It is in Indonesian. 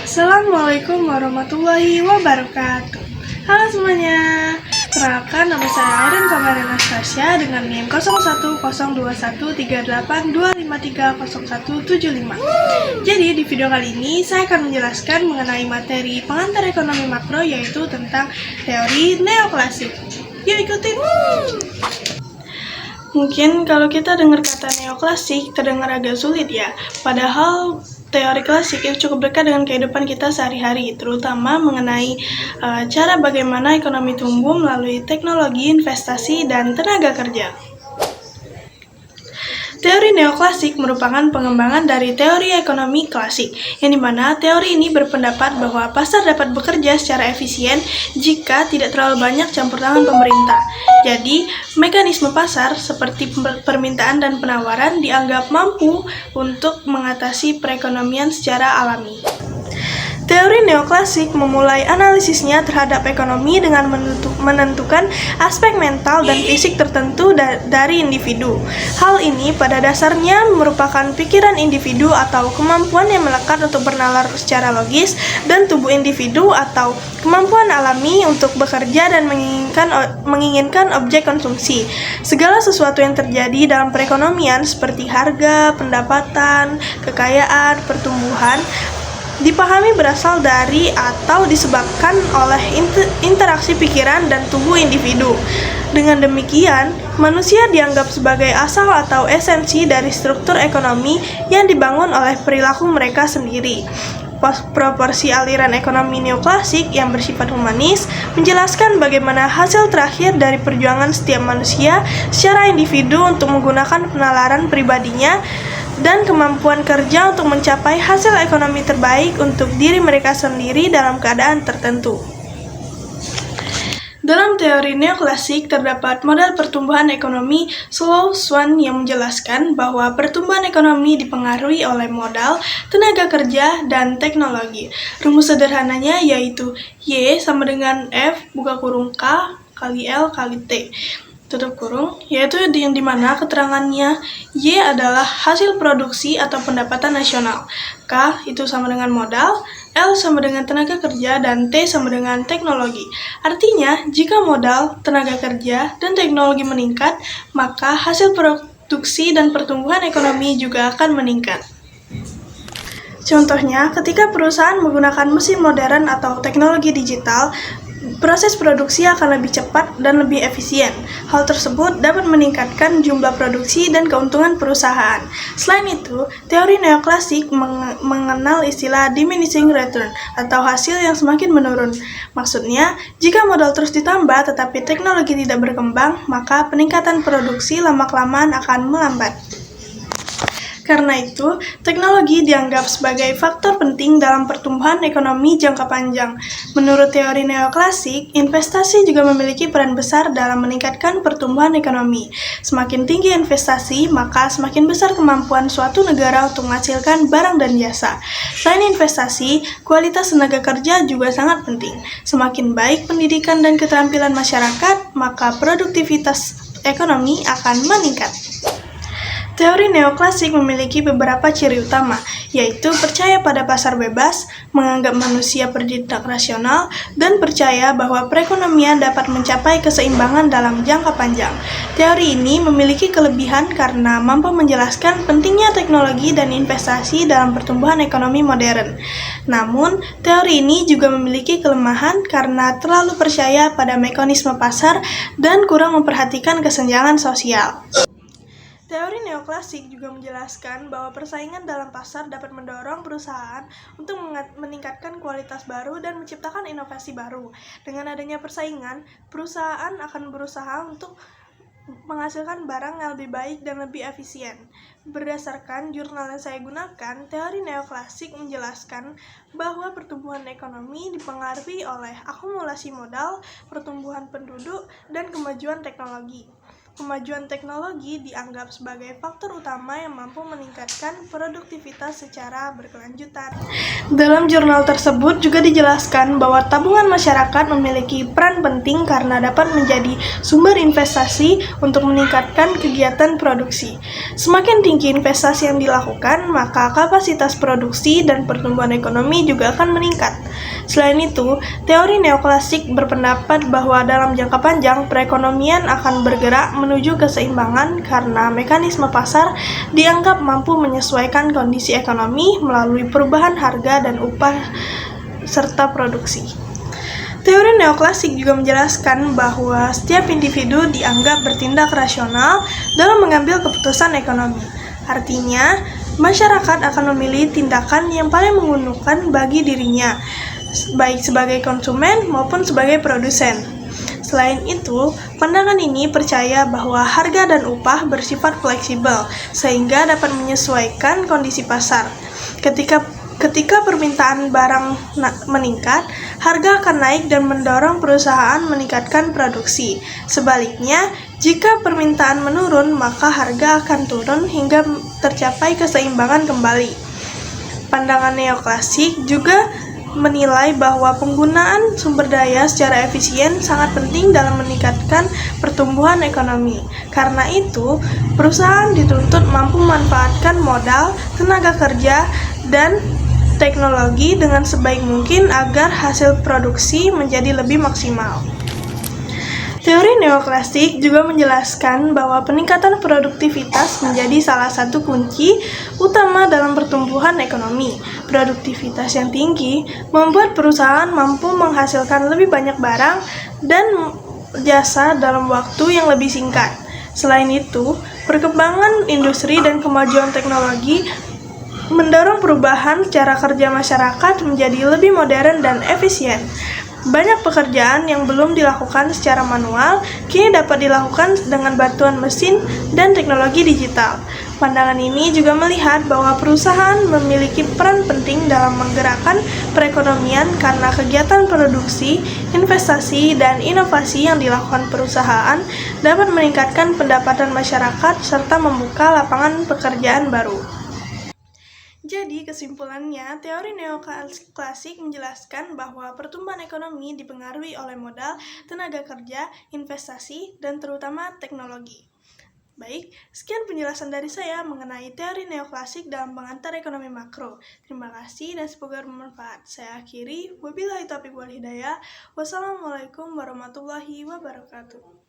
Assalamualaikum warahmatullahi wabarakatuh. Halo semuanya, perkenalkan nama saya Airen Kamari Anastasia dengan NIM 01021382530175. Jadi di video kali ini saya akan menjelaskan mengenai materi pengantar ekonomi makro, yaitu tentang teori neoklasik. Yuk ikutin! Mungkin kalau kita dengar kata neoklasik terdengar agak sulit ya, padahal teori klasik itu cukup dekat dengan kehidupan kita sehari-hari, terutama mengenai cara bagaimana ekonomi tumbuh melalui teknologi, investasi, dan tenaga kerja. Teori neoklasik merupakan pengembangan dari teori ekonomi klasik, yang dimana teori ini berpendapat bahwa pasar dapat bekerja secara efisien jika tidak terlalu banyak campur tangan pemerintah. Jadi, mekanisme pasar seperti permintaan dan penawaran dianggap mampu untuk mengatasi perekonomian secara alami. Teori neoklasik memulai analisisnya terhadap ekonomi dengan menentukan aspek mental dan fisik tertentu dari individu. Hal ini pada dasarnya merupakan pikiran individu atau kemampuan yang melekat untuk bernalar secara logis, dan tubuh individu atau kemampuan alami untuk bekerja dan menginginkan objek konsumsi. Segala sesuatu yang terjadi dalam perekonomian seperti harga, pendapatan, kekayaan, pertumbuhan dipahami berasal dari atau disebabkan oleh interaksi pikiran dan tubuh individu. Dengan demikian, manusia dianggap sebagai asal atau esensi dari struktur ekonomi yang dibangun oleh perilaku mereka sendiri. Proporsi aliran ekonomi neoklasik yang bersifat humanis menjelaskan bagaimana hasil terakhir dari perjuangan setiap manusia secara individu untuk menggunakan penalaran pribadinya dan kemampuan kerja untuk mencapai hasil ekonomi terbaik untuk diri mereka sendiri dalam keadaan tertentu. Dalam teori neoklasik terdapat model pertumbuhan ekonomi Slow Swan yang menjelaskan bahwa pertumbuhan ekonomi dipengaruhi oleh modal, tenaga kerja, dan teknologi. Rumus sederhananya yaitu Y sama dengan F buka kurung K kali L kali T tutup kurung, yaitu yang dimana keterangannya Y adalah hasil produksi atau pendapatan nasional, K itu sama dengan modal, L sama dengan tenaga kerja, dan T sama dengan teknologi. Artinya, jika modal, tenaga kerja, dan teknologi meningkat, maka hasil produksi dan pertumbuhan ekonomi juga akan meningkat. Contohnya, ketika perusahaan menggunakan mesin modern atau teknologi digital, proses produksi akan lebih cepat dan lebih efisien. Hal tersebut dapat meningkatkan jumlah produksi dan keuntungan perusahaan. Selain itu, teori neoklasik mengenal istilah diminishing return atau hasil yang semakin menurun. Maksudnya, jika modal terus ditambah tetapi teknologi tidak berkembang, maka peningkatan produksi lama-kelamaan akan melambat. Karena itu, teknologi dianggap sebagai faktor penting dalam pertumbuhan ekonomi jangka panjang. Menurut teori neoklasik, investasi juga memiliki peran besar dalam meningkatkan pertumbuhan ekonomi. Semakin tinggi investasi, maka semakin besar kemampuan suatu negara untuk menghasilkan barang dan jasa. Selain investasi, kualitas tenaga kerja juga sangat penting. Semakin baik pendidikan dan keterampilan masyarakat, maka produktivitas ekonomi akan meningkat. Teori neoklasik memiliki beberapa ciri utama, yaitu percaya pada pasar bebas, menganggap manusia bertindak rasional, dan percaya bahwa perekonomian dapat mencapai keseimbangan dalam jangka panjang. Teori ini memiliki kelebihan karena mampu menjelaskan pentingnya teknologi dan investasi dalam pertumbuhan ekonomi modern. Namun, teori ini juga memiliki kelemahan karena terlalu percaya pada mekanisme pasar dan kurang memperhatikan kesenjangan sosial. Teori neoklasik juga menjelaskan bahwa persaingan dalam pasar dapat mendorong perusahaan untuk meningkatkan kualitas baru dan menciptakan inovasi baru. Dengan adanya persaingan, perusahaan akan berusaha untuk menghasilkan barang yang lebih baik dan lebih efisien. Berdasarkan jurnal yang saya gunakan, teori neoklasik menjelaskan bahwa pertumbuhan ekonomi dipengaruhi oleh akumulasi modal, pertumbuhan penduduk, dan kemajuan teknologi. Kemajuan teknologi dianggap sebagai faktor utama yang mampu meningkatkan produktivitas secara berkelanjutan. Dalam jurnal tersebut juga dijelaskan bahwa tabungan masyarakat memiliki peran penting karena dapat menjadi sumber investasi untuk meningkatkan kegiatan produksi. Semakin tinggi investasi yang dilakukan, maka kapasitas produksi dan pertumbuhan ekonomi juga akan meningkat. Selain itu, teori neoklasik berpendapat bahwa dalam jangka panjang perekonomian akan bergerak menuju keseimbangan karena mekanisme pasar dianggap mampu menyesuaikan kondisi ekonomi melalui perubahan harga dan upah serta produksi. Teori neoklasik juga menjelaskan bahwa setiap individu dianggap bertindak rasional dalam mengambil keputusan ekonomi. Artinya, masyarakat akan memilih tindakan yang paling menguntungkan bagi dirinya, baik sebagai konsumen maupun sebagai produsen. Selain itu, pandangan ini percaya bahwa harga dan upah bersifat fleksibel, sehingga dapat menyesuaikan kondisi pasar. Ketika permintaan barang meningkat, harga akan naik dan mendorong perusahaan meningkatkan produksi. Sebaliknya, jika permintaan menurun, maka harga akan turun hingga tercapai keseimbangan kembali. Pandangan neoklasik juga menilai bahwa penggunaan sumber daya secara efisien sangat penting dalam meningkatkan pertumbuhan ekonomi. Karena itu, perusahaan dituntut mampu memanfaatkan modal, tenaga kerja, dan teknologi dengan sebaik mungkin agar hasil produksi menjadi lebih maksimal. Teori neoklasik juga menjelaskan bahwa peningkatan produktivitas menjadi salah satu kunci utama dalam pertumbuhan ekonomi. Produktivitas yang tinggi membuat perusahaan mampu menghasilkan lebih banyak barang dan jasa dalam waktu yang lebih singkat. Selain itu, perkembangan industri dan kemajuan teknologi mendorong perubahan cara kerja masyarakat menjadi lebih modern dan efisien. Banyak pekerjaan yang belum dilakukan secara manual kini dapat dilakukan dengan bantuan mesin dan teknologi digital. Pandangan ini juga melihat bahwa perusahaan memiliki peran penting dalam menggerakkan perekonomian karena kegiatan produksi, investasi, dan inovasi yang dilakukan perusahaan dapat meningkatkan pendapatan masyarakat serta membuka lapangan pekerjaan baru. Jadi, kesimpulannya, teori neoklasik menjelaskan bahwa pertumbuhan ekonomi dipengaruhi oleh modal, tenaga kerja, investasi, dan terutama teknologi. Baik, sekian penjelasan dari saya mengenai teori neoklasik dalam pengantar ekonomi makro. Terima kasih dan semoga bermanfaat. Saya akhiri, wabillahi taufiq wal hidayah. Wassalamualaikum warahmatullahi wabarakatuh.